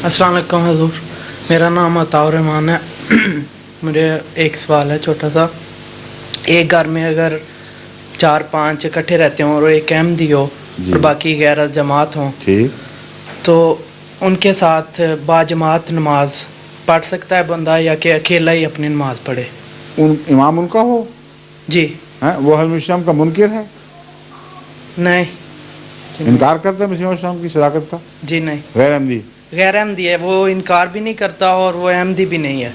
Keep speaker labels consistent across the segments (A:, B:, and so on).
A: अस्सलाम वालेकुम हुज़ूर, मेरा नाम अताउर रहमान है। मुझे एक सवाल है छोटा सा। एक घर में अगर 4-5 इकट्ठे रहते हों और एक अहमदी हो
B: जी।
A: और बाकी 11 जमात हों,
B: ठीक।
A: तो उनके साथ बाजमात नमाज पढ़ सकता है बंदा या कि अकेला ही अपनी नमाज पढ़े?
B: इमाम उनका हो
A: जी
B: हैं, वो हजरत का मुनकिर है,
A: नहीं,
B: इनकार करता है मसीह की सदाकत का,
A: जी नहीं,
B: गैर अहमदी।
A: गैर अहमदी है, वो इनकार भी नहीं करता और वो अहमदी भी नहीं है।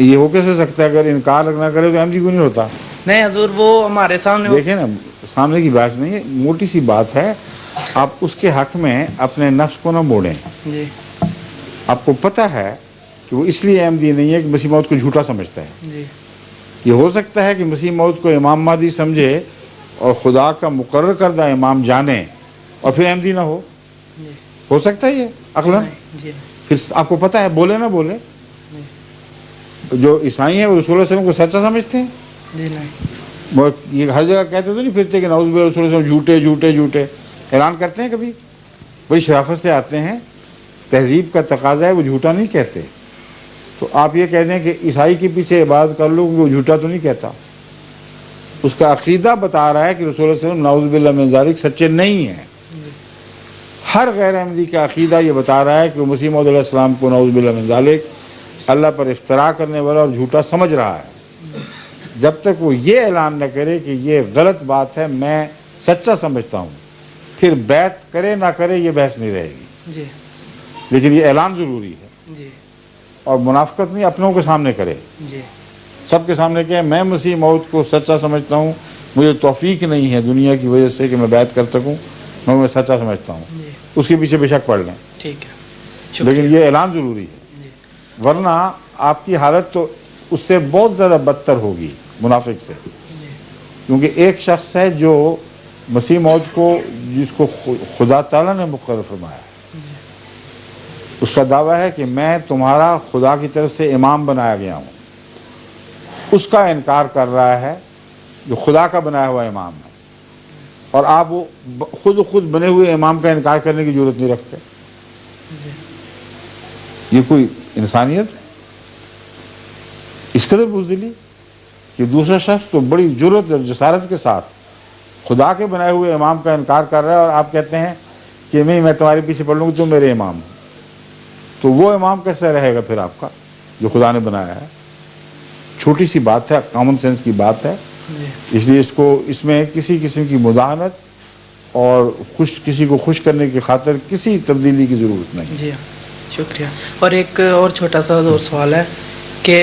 B: ये हो कैसे सकता है? अगर इनकार ना करे तो अहमदी क्यों नहीं होता?
A: नहीं हजूर, वो हमारे सामने
B: देखिए ना, सामने की बात नहीं है, मोटी सी बात है। आप उसके हक में अपने नफ्स को ना मोड़ें।
A: जी
B: आपको पता है कि वो इसलिए अहमदी नहीं है कि मसीह मौद को झूठा समझता है।
A: जी
B: ये हो सकता है कि मसीह मौद को इमाम मादी समझे और खुदा का मुकर्रर करदा इमाम जाने और फिर अहमदी ना
A: जी
B: हो सकता है ये अक्लन?
A: नहीं, जी
B: फिर आपको पता है, बोले ना बोले, जो ईसाई हैं वो रसूल सल्लल्लाहु अलैहि वसल्लम को सच्चा समझते हैं।
A: जी नहीं,
B: वो ये हर जगह कहते तो नहीं फिरते कि नाउज़ बिल्लाह रसूल झूठे झूठे झूठे ऐलान करते हैं। कभी बड़ी शराफत से आते हैं, तहजीब का तकाजा है, वो झूठा नहीं कहते। तो आप ये कह दें कि ईसाई के पीछे इबादत कर लो, वो झूठा तो नहीं कहता। उसका अकीदा बता रहा है कि रसूल सल्लल्लाहु अलैहि वसल्लम नाउज़ बिल्लाह मिन ज़ालिक सच्चे नहीं हैं। हर गैर अहमदी का अकीदा ये बता रहा है कि वो मसीह मौऊद अलैहिस्सलाम को नाउज़ बिल्लाह मिन ज़ालिक अल्लाह पर इफ्तरा करने वाला और झूठा समझ रहा है। जब तक वो ये ऐलान न करे कि ये गलत बात है, मैं सच्चा समझता हूँ, फिर बैत करे ना करे ये बहस नहीं रहेगी।
A: जी
B: लेकिन ये ऐलान ज़रूरी है,
A: जी
B: और मुनाफिकत नहीं अपनों के सामने करे,
A: जी
B: सबके सामने कहे मैं मसीह मौद को सच्चा समझता हूँ, मुझे तौफीक नहीं है दुनिया की वजह से कि मैं बैत कर सकूँ, मैं सच्चा समझता हूँ।
A: जी
B: उसके पीछे बेशक पढ़ लें,
A: ठीक है, शुक्रिया।
B: लेकिन ये ऐलान ज़रूरी है,
A: जी
B: वरना आपकी हालत तो उससे बहुत ज़्यादा बदतर होगी मुनाफिक से।
A: जी
B: क्योंकि एक शख्स है जो मसीह मौद को, जिसको खुदा ताला ने मुकर्रर फरमाया, उसका दावा है कि मैं तुम्हारा खुदा की तरफ से इमाम बनाया गया हूँ, उसका इनकार कर रहा है जो खुदा का बनाया हुआ इमाम है। और आप वो खुद बने हुए इमाम का इनकार करने की जरूरत नहीं रखते। ये कोई इंसानियत है? इस कदर बुज़दिली कि दूसरा शख्स तो बड़ी जुर्रत और जसारत के साथ खुदा के बनाए हुए इमाम का इनकार कर रहा है, और आप कहते हैं कि नहीं मैं तुम्हारे पीछे पढ़ लूँगी, तुम मेरे इमाम हो। तो वो इमाम कैसे रहेगा फिर आपका जो खुदा ने बनाया है? छोटी सी बात है, कॉमन सेंस की बात है। इसलिए इसमें किसी किस्म की मुदाहनत और किसी को खुश करने की खातिर किसी तब्दीली की ज़रूरत नहीं।
A: जी हाँ, शुक्रिया। और एक और छोटा सा और सवाल है कि